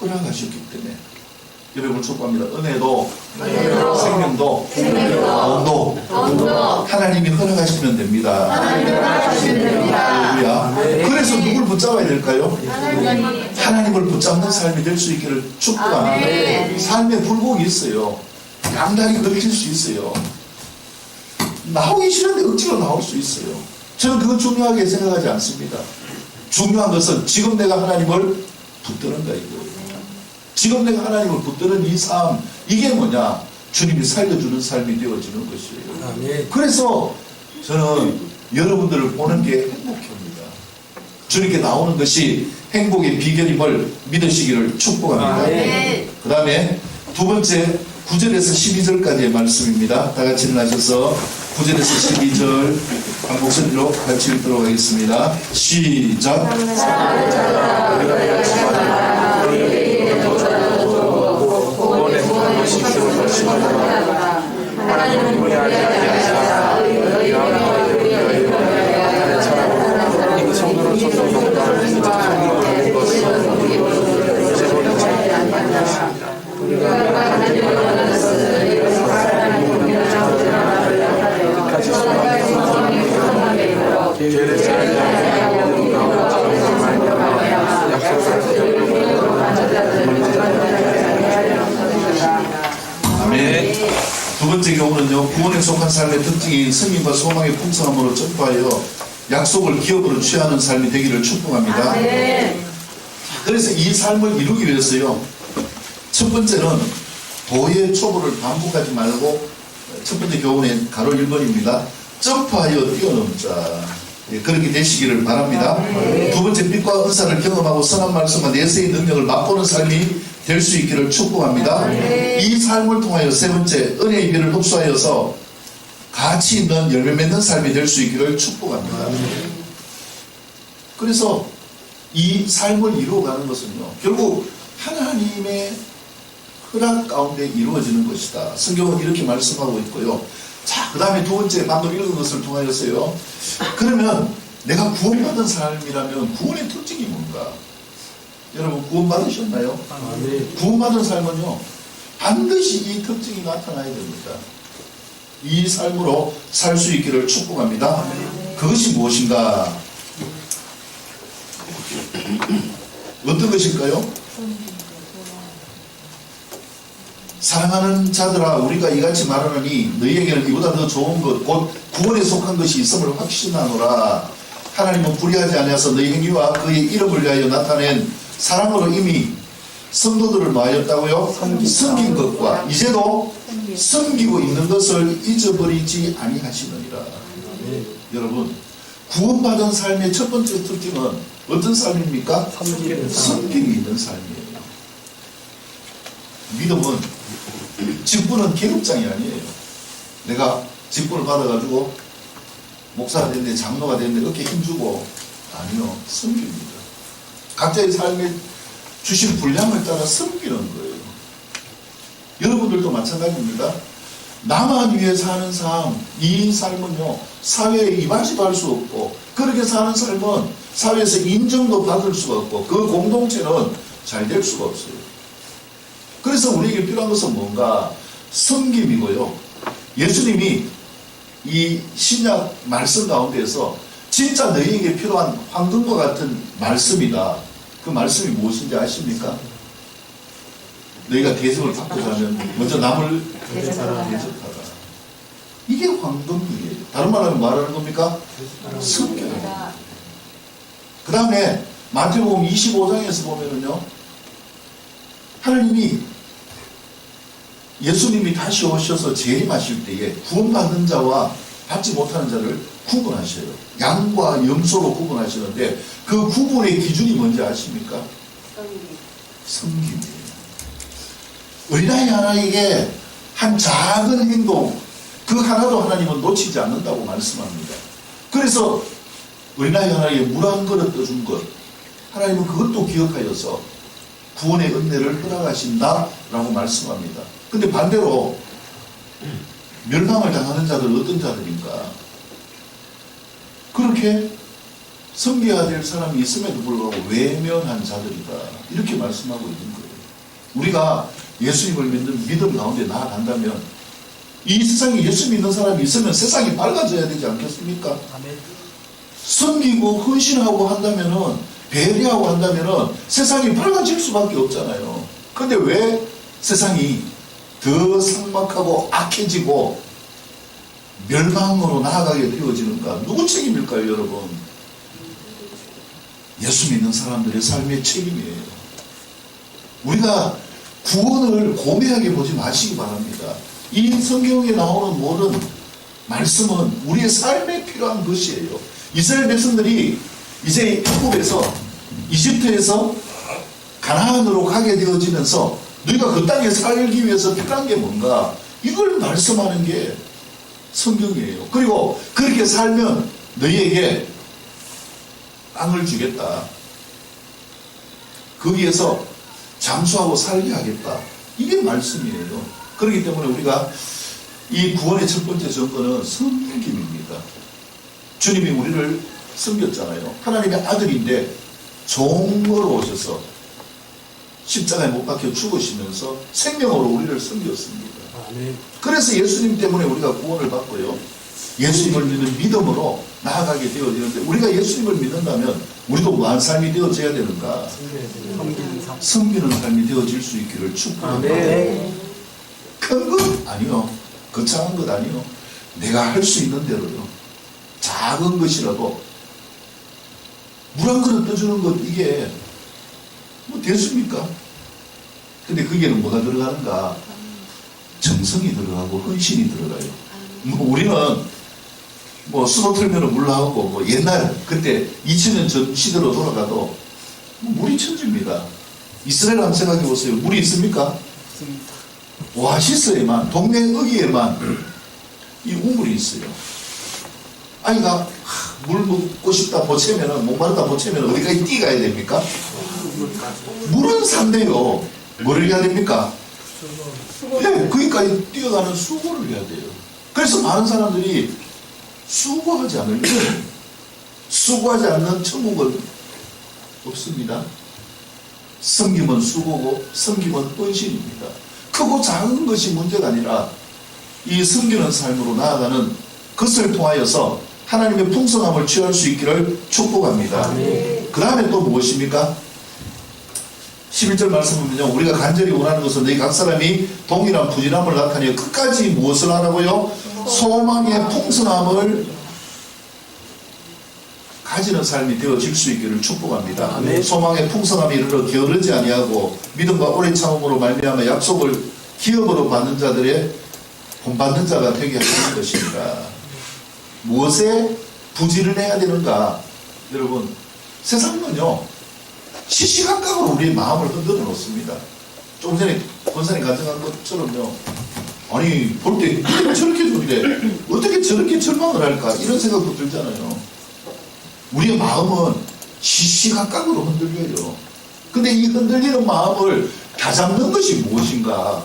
허락하셨기 때문에. 여러분 축복합니다. 은혜도 생명도 돈도 하나님이 허락하시면 됩니다. 할렐루야. 그래서 누굴 붙잡아야 될까요? 하나님을 붙잡는 삶이 될 수 있기를 축복합니다. 삶에 굴곡이 있어요. 양다리 걸칠 수 있어요. 나오기 싫은데 억지로 나올 수 있어요. 저는 그건 중요하게 생각하지 않습니다. 중요한 것은 지금 내가 하나님을 붙드는가 이거예요. 지금 내가 하나님을 붙드는 이 삶, 이게 뭐냐? 주님이 살려주는 삶이 되어지는 것이에요. 그래서 저는 여러분들을 보는 게 행복합니다. 주님께 나오는 것이 행복의 비결임을 믿으시기를 축복합니다. 그 다음에 두 번째 9절에서 12절까지의 말씀입니다. 다 같이 일어나셔서 9절에서 12절 한 목소리로 같이 읽도록 하겠습니다. 시작. 하나님은 우리하지 아니하사 다른 사람으로 이 성도로 성도를 성도를 것을 제로 차이 아니하십니다. 우리가 하나님을 만난 것은 여기까지 소망이 죄를 사하지 아니하고 아멘. 두 번째 경우는요, 구원에 속한 삶의 특징이 승리와 소망의 풍성함으로 전파하여 약속을 기업으로 취하는 삶이 되기를 축복합니다. 그래서 이 삶을 이루기 위해서요, 첫 번째는 도의 초보를 반복하지 말고, 첫 번째 교훈의 가로 1번입니다. 점프하여 뛰어넘자. 예, 그렇게 되시기를 바랍니다. 두 번째, 빛과 은사를 경험하고 선한 말씀과 내세의 능력을 맛보는 삶이 될 수 있기를 축복합니다. 이 삶을 통하여 세 번째, 은혜의 비를 흡수하여서 가치 있는 열매 맺는 삶이 될 수 있기를 축복합니다. 그래서 이 삶을 이루어가는 것은요, 결국 하나님의 허락 가운데 이루어지는 것이다. 성경은 이렇게 말씀하고 있고요. 자, 그 다음에 두 번째, 방금 읽은 것을 통하여서요, 그러면 내가 구원받은 삶이라면 구원의 특징이 뭔가? 여러분 구원받으셨나요? 구원받은 삶은요, 반드시 이 특징이 나타나야 됩니다. 이 삶으로 살 수 있기를 축복합니다. 그것이 무엇인가? 어떤 것일까요? 사랑하는 자들아, 우리가 이같이 말하느니 너희에게는 이보다 더 좋은 것 곧 구원에 속한 것이 있음을 확신하노라. 하나님은 불의하지 아니하사 너희 행위와 그의 이름을 위하여 나타낸 사랑으로 이미 성도들을 모하였다고요? 섬긴 것과 이제도 섬기고 있는 것을 잊어버리지 아니하시느니라. 여러분, 구원받은 삶의 첫 번째 특징은 어떤 삶입니까? 섬김이 있는 삶이에요. 믿음은 직분은 계급장이 아니에요. 내가 직분을 받아가지고 목사가 됐는데 장로가 됐는데 어깨 힘주고, 아니요, 섬깁니다. 각자의 삶에 주신 분량을 따라 섬기는 거예요. 여러분들도 마찬가지입니다. 나만 위해 사는 삶, 이 삶은요, 사회에 임하지도 할 수 없고, 그렇게 사는 삶은 사회에서 인정도 받을 수가 없고, 그 공동체는 잘 될 수가 없어요. 그래서 우리에게 필요한 것은 뭔가? 섬김이고요. 예수님이 이 신약 말씀 가운데에서 진짜 너희에게 필요한 황금과 같은 말씀이다. 그 말씀이 무엇인지 아십니까? 너희가 대접을 받고자 하면 먼저 남을 대접하라. 이게 황금이에요. 다른 말하면 뭐하는 겁니까? 섬겨라. 그 다음에 마태복음 25장에서 보면은요, 하나님이 예수님이 다시 오셔서 재림하실 때에 구원받는 자와 받지 못하는 자를 구분하셔요. 양과 염소로 구분하시는데 그 구분의 기준이 뭔지 아십니까? 섬김이에요. 어린아이 하나에게 한 작은 행동, 그 하나도 하나님은 놓치지 않는다고 말씀합니다. 그래서 어린아이 하나에게 물 한 그릇 떠준 것, 하나님은 그것도 기억하여서 구원의 은혜를 허락하신다라고 말씀합니다. 근데 반대로 멸망을 당하는 자들은 어떤 자들인가? 그렇게 섬겨야 될 사람이 있음에도 불구하고 외면한 자들이다, 이렇게 말씀하고 있는 거예요. 우리가 예수님을 믿는 믿음 가운데 나아간다면 이 세상에 예수 믿는 사람이 있으면 세상이 밝아져야 되지 않겠습니까? 아멘. 섬기고 헌신하고 한다면은, 배려하고 한다면은 세상이 밝아질 수밖에 없잖아요. 근데 왜 세상이 더 삭막하고 악해지고 멸망으로 나아가게 되어지는가? 누구 책임일까요, 여러분? 예수 믿는 사람들의 삶의 책임이에요. 우리가 구원을 고매하게 보지 마시기 바랍니다. 이 성경에 나오는 모든 말씀은 우리의 삶에 필요한 것이에요. 이스라엘 백성들이 이제 애굽에서, 이집트에서 가나안으로 가게 되어지면서 너희가 그 땅에 살기 위해서 필요한 게 뭔가, 이걸 말씀하는 게 성경이에요. 그리고 그렇게 살면 너희에게 땅을 주겠다, 거기에서 잠수하고 살게 하겠다, 이게 말씀이에요. 그렇기 때문에 우리가 이 구원의 첫 번째 정권은 섬김입니다. 주님이 우리를 섬겼잖아요. 하나님의 아들인데 종으로 오셔서 십자가에 못 박혀 죽으시면서 생명으로 우리를 섬겼습니다. 아멘. 그래서 예수님 때문에 우리가 구원을 받고요, 예수님을 믿는 믿음으로 나아가게 되어지는데, 우리가 예수님을 믿는다면 우리도 무한 삶이 되어져야 되는가? 섬기는 삶. 섬기는 삶이 되어질 수 있기를 축복합니다. 아멘. 큰 것 아니요, 거창한 것 아니요, 내가 할 수 있는 대로요, 작은 것이라도 물 한 그릇 떠주는 것, 이게 뭐 됐습니까? 근데 거기에는 뭐가 들어가는가? 정성이 들어가고 헌신이 들어가요. 뭐 우리는 뭐 수도 틀면 물 나오고, 뭐 옛날 그때 2000년 전 시대로 돌아가도 물이 천지입니다. 이스라엘 한번 생각해 보세요. 물이 있습니까? 없습니다. 오아시스에만, 동네 어귀에만 이 우물이 있어요. 아이가 물 먹고 싶다 보채면은, 목마르다 보채면 어디까지 뛰어가야 됩니까? 물은 산대요. 뭐를 해야 됩니까? 네, 거기까지 뛰어가는 수고를 해야 돼요. 그래서 많은 사람들이 수고하지 않으면, 수고하지 않는 천국은 없습니다. 섬김은 수고고 섬김은 헌신입니다. 크고 작은 것이 문제가 아니라 이 섬기는 삶으로 나아가는 것을 통하여서 하나님의 풍성함을 취할 수 있기를 축복합니다. 그 다음에 또 무엇입니까? 11절 말씀 보면요, 우리가 간절히 원하는 것은 너희 각 사람이 동일한 부지런함을 나타내어 끝까지 무엇을 하라고요? 소망의 풍성함을 가지는 삶이 되어질 수 있기를 축복합니다. 아멘. 소망의 풍성함이 이르러 게으르지 아니하고 믿음과 오래 참음으로 말미암아 약속을 기업으로 받는 자들의 본받는 자가 되게 하는 것입니다. 무엇에 부지런해야 되는가? 여러분, 세상은요 시시각각으로 우리의 마음을 흔들어 놓습니다. 조금 전에 권사님 가정한 것처럼요, 아니 볼 때 저렇게 좋은데 어떻게 저렇게 절망을 할까, 이런 생각도 들잖아요. 우리의 마음은 시시각각으로 흔들려요. 근데 이 흔들리는 마음을 다잡는 것이 무엇인가?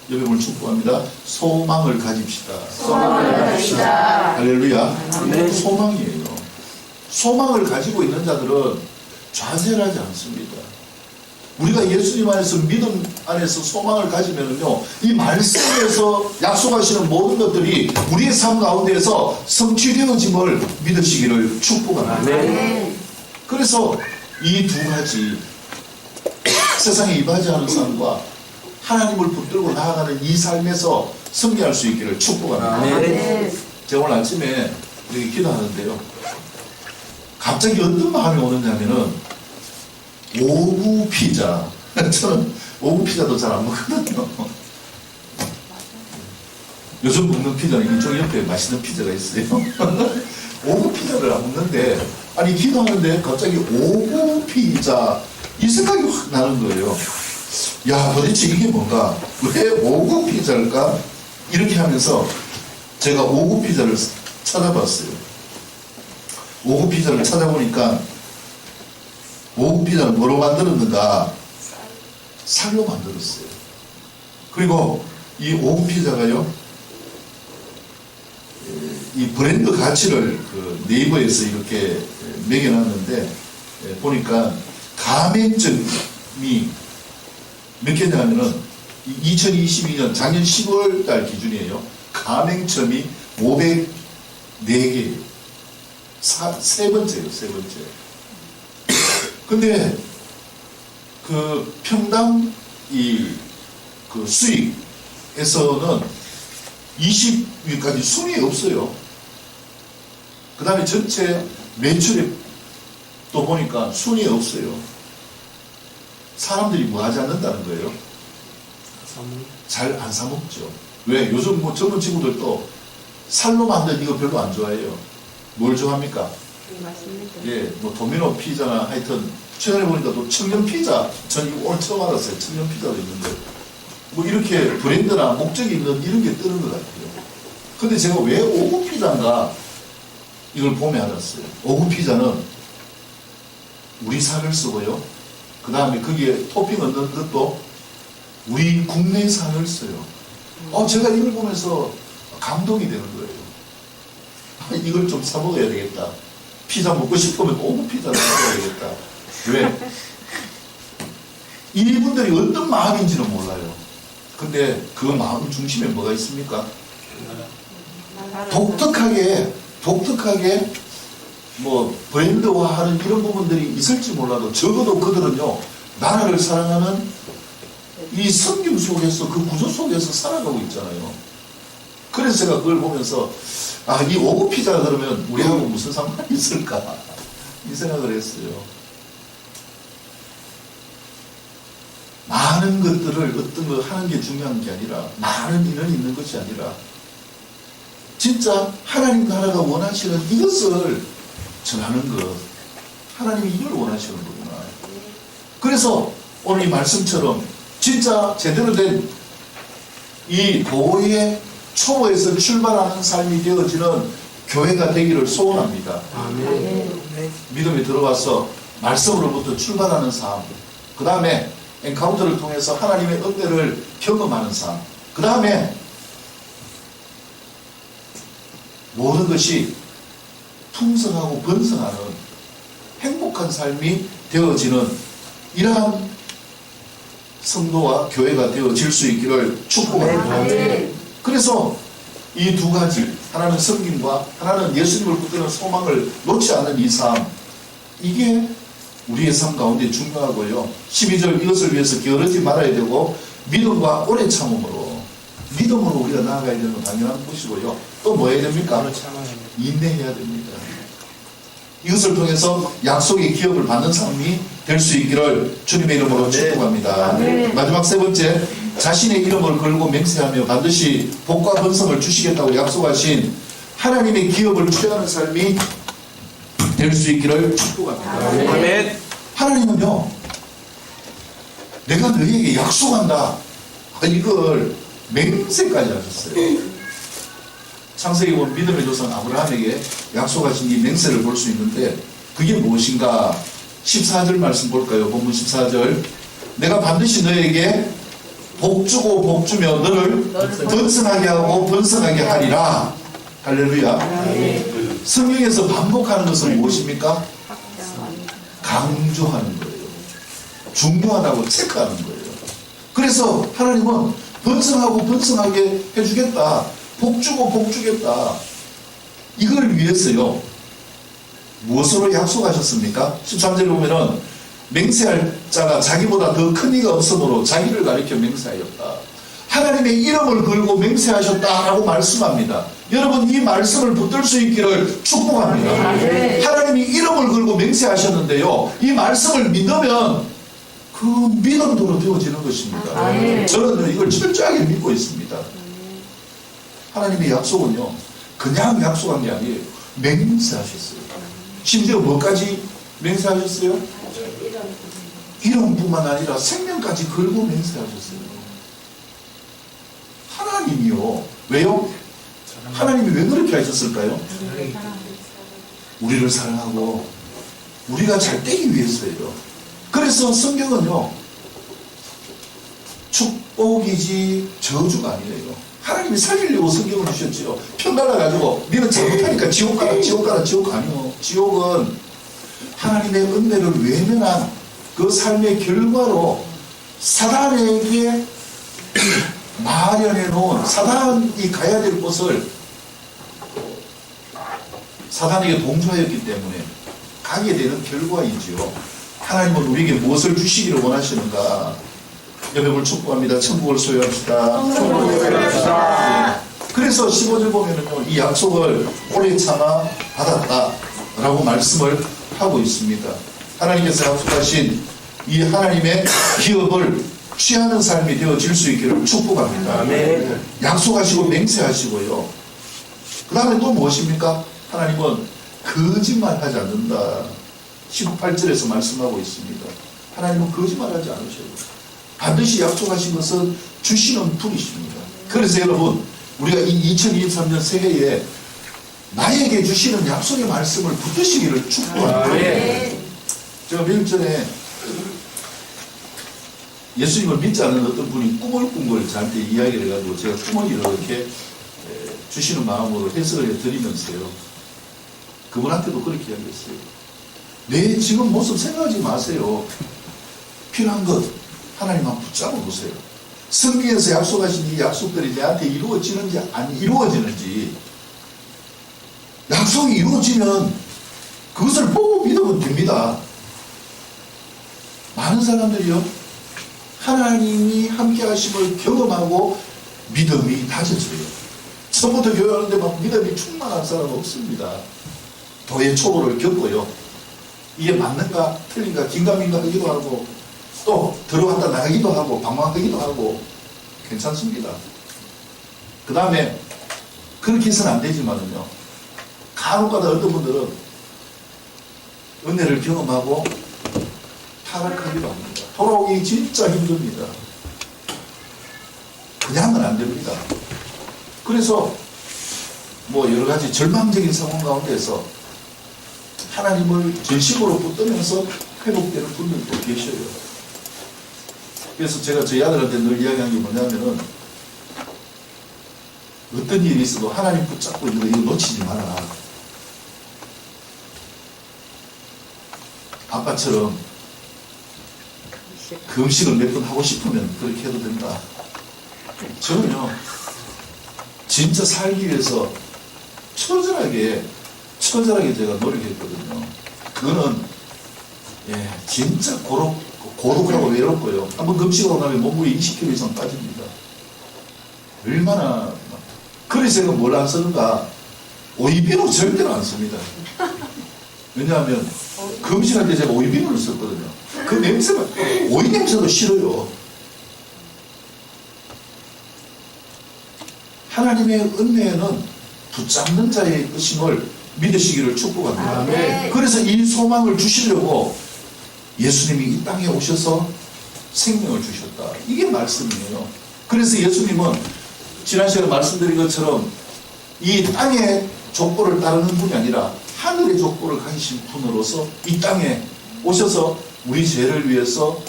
여러분을 축복합니다. 소망을 가집시다. 소망을 가집시다. 할렐루야. 아멘. 소망이에요. 소망을 가지고 있는 자들은 좌절하지 않습니다. 우리가 예수님 안에서, 믿음 안에서 소망을 가지면은요, 이 말씀에서 약속하시는 모든 것들이 우리의 삶 가운데에서 성취되어짐을 믿으시기를 축복합니다. 아멘. 그래서 이 두 가지, 세상에 이바지하는 삶과 하나님을 붙들고 나아가는 이 삶에서 승리할 수 있기를 축복합니다. 아멘. 제가 오늘 아침에 이렇게 기도하는데요, 갑자기 어떤 마음이 오느냐면은 오구 피자. 저는 오구 피자도 잘 안 먹거든요. 요즘 먹는 피자는 이쪽 옆에 맛있는 피자가 있어요. 오구 피자를 안 먹는데, 아니 기도하는데 갑자기 오구 피자, 이 생각이 확 나는 거예요. 야, 도대체 이게 뭔가, 왜 오구 피자일까? 이렇게 하면서 제가 오구 피자를 찾아봤어요. 오구 피자를 찾아보니까 오구 피자는 뭐로 만들었는가? 쌀로 만들었어요. 그리고 이 오구 피자가요, 이 브랜드 가치를 그 네이버에서 이렇게 매겨놨는데 보니까 가맹점이 몇 개냐면은 2022년 작년 10월 달 기준이에요. 가맹점이 504개. 세 번째예요, 세 번째. 근데 그 평당 그 수익에서는 20위까지 순위 없어요. 그 다음에 전체 매출에 또 보니까 순위 없어요. 사람들이 뭐 하지 않는다는 거예요? 잘 안 사먹죠. 왜? 요즘 뭐 젊은 친구들도 살로 만든 이거 별로 안 좋아해요. 뭘 좋아합니까? 맞습니다. 예, 뭐 도미노 피자나 하여튼 최근에 보니까 또 청년 피자, 전 이거 오늘 처음 알았어요. 청년 피자도 있는데 뭐 이렇게 브랜드나 목적이 있는 이런 게 뜨는 것 같아요. 근데 제가 왜 오구 피자인가 이걸 보면 알았어요. 오구 피자는 우리 쌀을 쓰고요. 그 다음에 거기에 토핑 넣는 것도 우리 국내 쌀을 써요. 제가 이걸 보면서 감동이 되는 거예요. 이걸 좀 사 먹어야 되겠다. 피자 먹고 싶으면 오구 피자를 먹어야 되겠다. 왜? 이분들이 어떤 마음인지는 몰라요. 근데 그 마음 중심에 뭐가 있습니까? 독특하게 뭐 브랜드화하는 이런 부분들이 있을지 몰라도 적어도 그들은요, 나라를 사랑하는 이 섬김 속에서, 그 구조 속에서 살아가고 있잖아요. 그래서 제가 그걸 보면서 이 오구 피자 그러면 우리하고 무슨 상관이 있을까 이 생각을 했어요. 많은 것들을 어떤 거 하는 게 중요한 게 아니라, 많은 인원이 있는 것이 아니라 진짜 하나님 나라가 원하시는 이것을 전하는 것, 하나님이 이걸 원하시는 거구나. 그래서 오늘 이 말씀처럼 진짜 제대로 된 이 도의 초보에서 출발하는 삶이 되어지는 교회가 되기를 소원합니다. 아멘. 믿음이 들어와서 말씀으로부터 출발하는 삶, 그 다음에 엔카운터를 통해서 하나님의 은혜를 경험하는 삶, 그 다음에 모든 것이 풍성하고 번성하는 행복한 삶이 되어지는 이러한 성도와 교회가 되어질 수 있기를 축복합니다. 그래서 이 두 가지, 하나는 섬김과 하나는 예수님을 붙드는 소망을 놓지 않는 이 삶, 이게 우리의 삶 가운데 중요하고요. 12절 이것을 위해서 게으르지 말아야 되고 믿음과 오래 참음으로, 믿음으로 우리가 나아가야 되는 건 당연한 것이고요. 또 뭐 해야 됩니까? 인내해야 됩니다. 이것을 통해서 약속의 기업을 받는 삶이 될 수 있기를 주님의 이름으로 축복합니다. 마지막 세 번째, 자신의 이름을 걸고 맹세하며 반드시 복과 번성을 주시겠다고 약속하신 하나님의 기업을 취하는 삶이 될 수 있기를 축복합니다. 아멘. 하나님은요, 내가 너희에게 약속한다, 이걸 맹세까지 하셨어요. 창세기 보면 믿음의 조상 아브라함에게 약속하신 이 맹세를 볼 수 있는데 그게 무엇인가? 14절 말씀 볼까요? 본문 14절. 내가 반드시 너에게 복주고 복주며 너를 번성하게 하고 번성하게 하리라. 할렐루야. 성경에서 반복하는 것은 무엇입니까? 강조하는 거예요. 중요하다고 체크하는 거예요. 그래서 하나님은 번성하고 번성하게 해주겠다, 복주고 복주겠다, 이걸 위해서요 무엇으로 약속하셨습니까? 13절에 보면은 맹세할 자가 자기보다 더 큰 이가 없으므로 자기를 가리켜 맹세하였다. 하나님의 이름을 걸고 맹세하셨다라고 말씀합니다. 여러분, 이 말씀을 붙들 수 있기를 축복합니다. 하나님이 이름을 걸고 맹세하셨는데요, 이 말씀을 믿으면 그 믿음대로 되어지는 것입니다. 저는 이걸 철저하게 믿고 있습니다. 하나님의 약속은요, 그냥 약속한 게 아니에요. 맹세하셨어요. 심지어 뭐까지 맹세하셨어요? 이름뿐만 아니라 생명까지 걸고 맹세하셨어요. 하나님이요. 왜요? 하나님이 왜 그렇게 하셨을까요? 우리를 사랑하고 우리가 잘 되기 위해서예요. 그래서 성경은요, 축복이지 저주가 아니에요. 하나님이 살리려고 성경을 주셨지요. 편 갈라가지고 니는 잘못하니까 지옥 가라, 지옥 가라, 지옥 아니요. 지옥은 하나님의 은혜를 외면한 그 삶의 결과로 사단에게 마련해 놓은, 사단이 가야 될 곳을 사단에게 동조하였기 때문에 가게 되는 결과이지요. 하나님은 우리에게 무엇을 주시기를 원하시는가? 여러분을 축복합니다. 천국을 소유합시다. 네. 그래서 15절 보면은요, 이 약속을 오래 참아 받았다라고 말씀을 하고 있습니다. 하나님께서 약속하신 이 하나님의 기업을 취하는 삶이 되어질 수 있기를 축복합니다. 아멘. 약속하시고 맹세하시고요. 그 다음에 또 무엇입니까? 하나님은 거짓말하지 않는다. 18절에서 말씀하고 있습니다. 하나님은 거짓말하지 않으셔요. 반드시 약속하신 것은 주시는 분이십니다. 그래서 여러분, 우리가 이 2023년 새해에 나에게 주시는 약속의 말씀을 붙드시기를 축복합니다. 제가 며칠 전에 예수님을 믿지 않는 어떤 분이 꿈을 꾼 걸 저한테 이야기를 해가지고 제가 꿈을 이렇게 주시는 마음으로 해석을 해드리면서요, 그분한테도 그렇게 이야기했어요. 내 지금 모습 생각하지 마세요. 필요한 것 하나님만 붙잡아 보세요. 성경에서 약속하신 이 약속들이 내한테 이루어지는지 안 이루어지는지, 약속이 이루어지면 그것을 보고 믿으면 됩니다. 많은 사람들이요, 하나님이 함께 하심을 경험하고 믿음이 낮아져요. 처음부터 교회하는데 막 믿음이 충만한 사람은 없습니다. 도의 초보를 겪고요, 이게 맞는가 틀린가 긴가민가 하기도 하고, 또 들어갔다 나가기도 하고 방황하기도 하고 괜찮습니다. 그 다음에 그렇게 해서는 안 되지만은요, 간혹가다 어떤 분들은 은혜를 경험하고 타락하기도 합니다. 돌아오기 진짜 힘듭니다. 그냥은 안 됩니다. 그래서 뭐 여러 가지 절망적인 상황 가운데서 하나님을 전심으로 붙들면서 회복되는 분들도 계셔요. 그래서 제가 저희 아들한테 늘 이야기하는 게 뭐냐면은, 어떤 일이 있어도 하나님 붙잡고 이거 놓치지 마라. 아빠처럼 그 음식을 몇 번 하고 싶으면 그렇게 해도 된다. 저는요, 진짜 살기 위해서 처절하게 제가 노력했거든요. 그거는 진짜 고독하고 외롭고요. 한번 금식하고 나면 몸무게 20kg 이상 빠집니다. 얼마나. 그래서 제가 뭘 안 쓰는가? 오이비누 절대로 안 씁니다. 왜냐하면 금식할 때 제가 오이비누를 썼거든요. 그 냄새가, 오이 냄새도 싫어요. 하나님의 은혜는 붙잡는 자의 것임을 믿으시기를 축복합니다. 아멘. 그래서 이 소망을 주시려고 예수님이 이 땅에 오셔서 생명을 주셨다. 이게 말씀이에요. 그래서 예수님은 지난 시간에 말씀드린 것처럼 이 땅의 족보를 따르는 분이 아니라 하늘의 족보를 가지신 분으로서 이 땅에 오셔서 우리 죄를 위해서,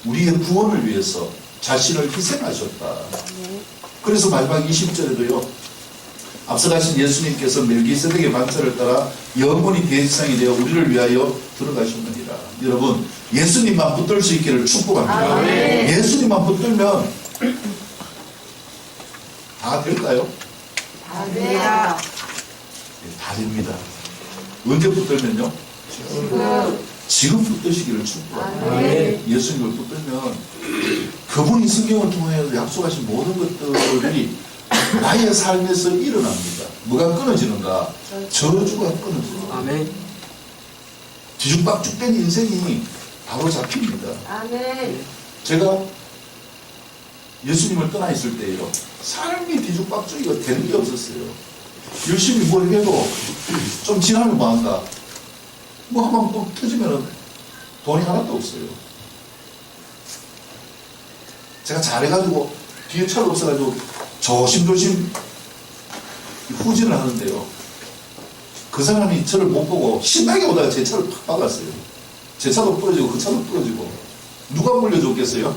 우리의 구원을 위해서 자신을 희생하셨다. 그래서 마지막 20절에도요, 앞서 가신 예수님께서 멜기세덱의 반차를 따라 영원히 대지상이 되어 우리를 위하여 들어가셨느니라. 여러분, 예수님만 붙들 수 있기를 축복합니다. 아멘. 예수님만 붙들면 다 될까요? 아멘. 다 됩니다. 언제 붙들면요? 지금 붙드시기를 축복합니다. 아멘. 예수님을 붙들면 그분이 성경을 통해 약속하신 모든 것들이 나의 삶에서 일어납니다. 뭐가 끊어지는가? 저주가 끊어집니다. 아멘. 뒤죽박죽된 인생이 바로 잡힙니다. 아멘. 제가 예수님을 떠나 있을 때요, 삶이 뒤죽박죽이가 되는 게 없었어요. 열심히 뭘 해도 좀 지나면 뭐한가? 뭐 한번 또 터지면 돈이 하나도 없어요. 제가 잘해가지고 뒤에 차가 없어가지고 조심조심 후진을 하는데요, 그 사람이 저를 못 보고 신나게 오다가 제 차를 팍 박았어요. 제 차도 부러지고 그 차도 부러지고. 누가 물려줬겠어요?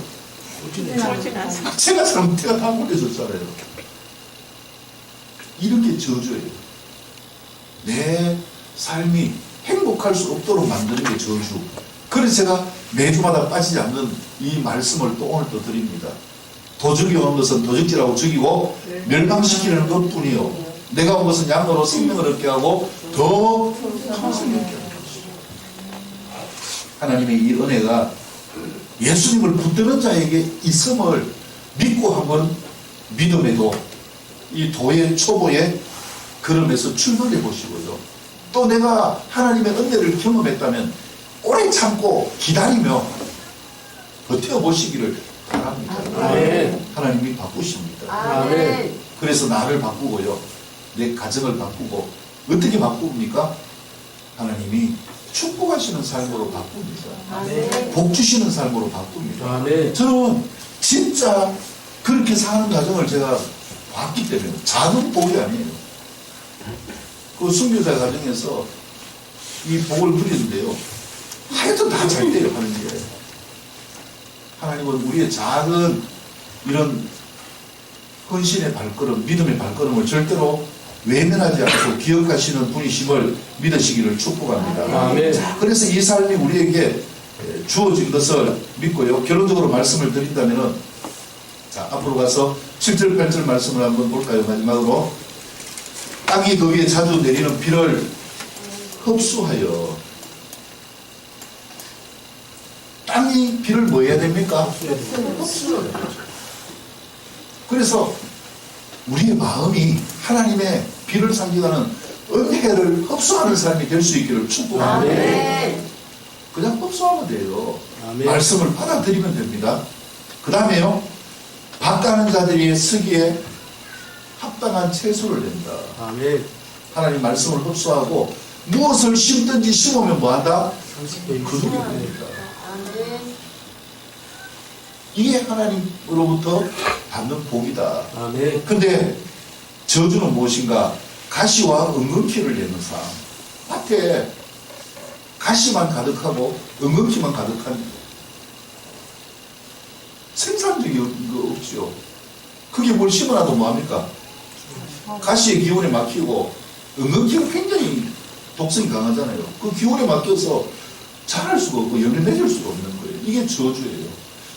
제가 잘못해가 다 물려줬잖아요. 이런 게 저주예요. 내 삶이 행복할 수 없도록 만드는 게 저주. 그래서 제가 매주마다 빠지지 않는 이 말씀을 또 오늘 또 드립니다. 도적이 온 것은 도적질하고 죽이고 멸망시키는 것뿐이요. 내가 온 것은 양으로 생명을 얻게 하고 더 생명을 얻게 하는 것이죠. 하나님의 이 은혜가 예수님을 붙드는 자에게 있음을 믿고 한번 믿음에도 이 도의 초보의 걸음에서 출발해 보시고요. 또 내가 하나님의 은혜를 경험했다면 오래 참고 기다리며 버텨보시기를 바랍니다. 아멘. 하나님이 바꾸십니다. 아멘. 그래서 나를 바꾸고요. 내 가정을 바꾸고 어떻게 바꿉니까? 하나님이 축복하시는 삶으로 바꿉니다. 아멘. 복 주시는 삶으로 바꿉니다. 아멘. 저는 진짜 그렇게 사는 과정을 제가 봤기 때문에 작은 복이 아니에요. 그 순교자 과정에서 이 복을 누리는데요. 하여튼 다 잘 돼요, 하는 게. 하나님은 우리의 작은 이런 헌신의 발걸음, 믿음의 발걸음을 절대로 외면하지 않고 기억하시는 분이심을 믿으시기를 축복합니다. 아멘. 자, 그래서 이 삶이 우리에게 주어진 것을 믿고요. 결론적으로 말씀을 드린다면은, 자, 앞으로 가서 7절, 8절 말씀을 한번 볼까요? 마지막으로. 땅이 그 위에 자주 내리는 비를 흡수하여. 땅이 비를 뭐 해야 됩니까? 그래서 우리의 마음이 하나님의 비를 상징하는 은혜를 흡수하는 삶이 될 수 있기를 축복합니다. 아멘. 그냥 흡수하면 돼요. 아멘. 말씀을 받아들이면 됩니다. 그 다음에요. 밭가는 자들이 쓰기에 합당한 채소를 낸다. 아멘. 하나님 말씀을 흡수하고 무엇을 심든지 심으면 뭐한다? 30배 거두게 됩니다. 이게 하나님으로부터 받는 복이다. 아멘. 근데 저주는 무엇인가? 가시와 은근키를 내는 삶. 밭에 가시만 가득하고 은근키만 가득한 생산적인 거 없죠. 그게 뭘 심어놔도 뭐합니까? 가시의 기운에 막히고 은근키가 굉장히 독성이 강하잖아요. 그 기운에 막혀서 자랄 수가 없고 열매 맺을 수가 없는 거예요. 이게 저주예요.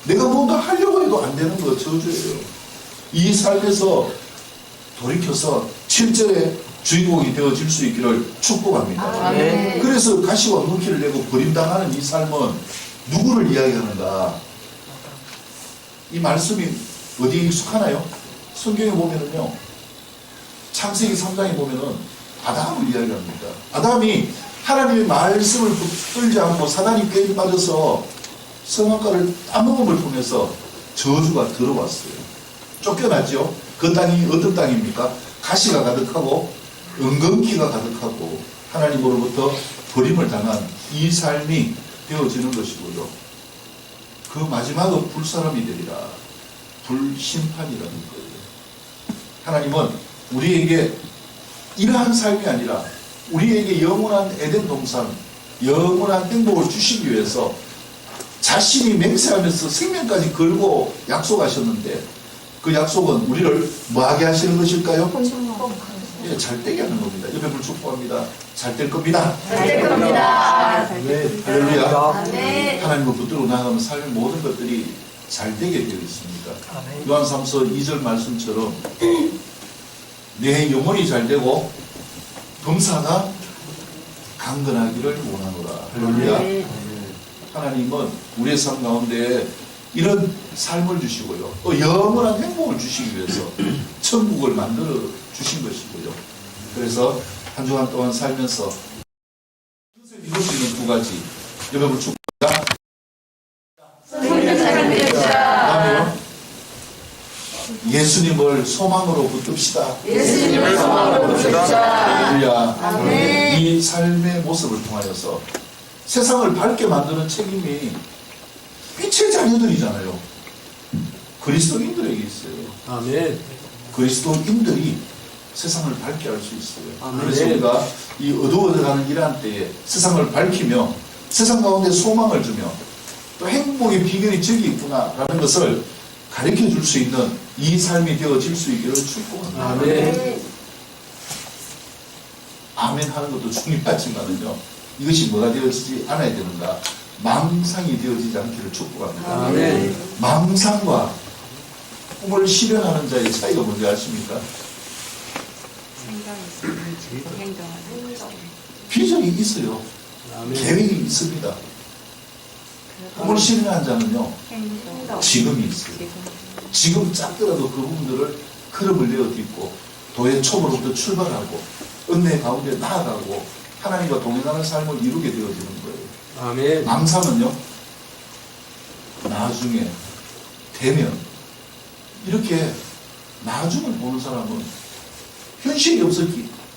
내가 뭔가 하려고 해도 안 되는 거 저주예요. 이 삶에서 돌이켜서 7절의 주인공이 되어질 수 있기를 축복합니다. 아멘. 그래서 가시와 은근키를 내고 버림당하는 이 삶은 누구를 이야기하는가? 이 말씀이 어디에 익숙하나요? 성경에 보면은요, 창세기 3장에 보면은 아담을 이야기합니다. 아담이 하나님의 말씀을 붙들지 않고 사단이 꾀에 빠져서 선악과를 따먹음을 통해서 저주가 들어왔어요. 쫓겨났죠. 그 땅이 어떤 땅입니까? 가시가 가득하고 은근키가 가득하고 하나님으로부터 버림을 당한 이 삶이 되어지는 것이고요. 그 마지막은 불사람이 되리라. 불심판이라는 거예요. 하나님은 우리에게 이러한 삶이 아니라 우리에게 영원한 에덴 동산, 영원한 행복을 주시기 위해서 자신이 맹세하면서 생명까지 걸고 약속하셨는데 그 약속은 우리를 뭐하게 하시는 것일까요? 예, 잘 되게 하는 겁니다. 여러분을 축복합니다. 잘 될 겁니다. 잘 될 겁니다. 아멘. 할렐루야. 아멘. 하나님을 붙들고 나가면 삶의 모든 것들이 잘 되게 되어 있습니다. 요한삼서 2절 말씀처럼 내 영혼이 잘 되고 범사가 강건하기를 원하노라. 할렐루야. 하나님은 우리의 삶 가운데 이런 삶을 주시고요. 또 영원한 행복을 주시기 위해서 천국을 만들어 주신 것이고요. 그래서 한 주간 동안 살면서 이룰 수 있는 두 가지 여러분 축복합니다. 다음에요. 예수님을 소망으로 붙듭시다. 예수님을 소망으로 붙듭시다. 할렐루야. 아멘. 이 삶의 모습을 통하여서 세상을 밝게 만드는 책임이 빛의 자녀들이잖아요. 그리스도인들에게 있어요. 아멘. 그리스도인들이 세상을 밝게 할 수 있어요. 아멘. 그래서 우리가 이 어두워져가는 이러한 때에 세상을 밝히며 세상 가운데 소망을 주며 또 행복의 비결이 저기 있구나라는 것을 가르쳐 줄 수 있는 이 삶이 되어질 수 있기를 축복합니다. 아멘. 아멘 하는 것도 중요하지만은요, 이것이 뭐가 되어지지 않아야 되는가? 망상이 되어지지 않기를 축복합니다. 아멘. 망상과 꿈을 실현하는 자의 차이가 뭔지 아십니까? 생각이 있으면 행동하는 거죠. 비전이 있어요. 아멘. 계획이 있습니다. 꿈을 실현하는 자는요, 행동. 지금이 있어요. 지금 작더라도 그 부분들을 흐름을 내어딛고 도의 촉으로부터 출발하고 은혜 가운데 나아가고 하나님과 동행하는 삶을 이루게 되어지는 거예요. 아멘. 망상은요, 나중에 되면 이렇게 나중을 보는 사람은 현실이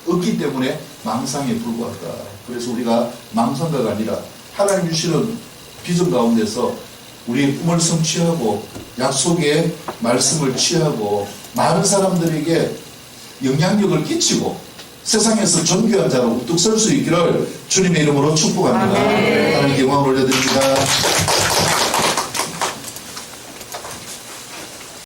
없기 때문에 망상에 불과하다. 그래서 우리가 망상가가 아니라 하나님 주시는 비전 가운데서 우리의 꿈을 성취하고 약속의 말씀을 취하고 많은 사람들에게 영향력을 끼치고 세상에서 존귀한 자로 우뚝 설 수 있기를 주님의 이름으로 축복합니다. 하나님께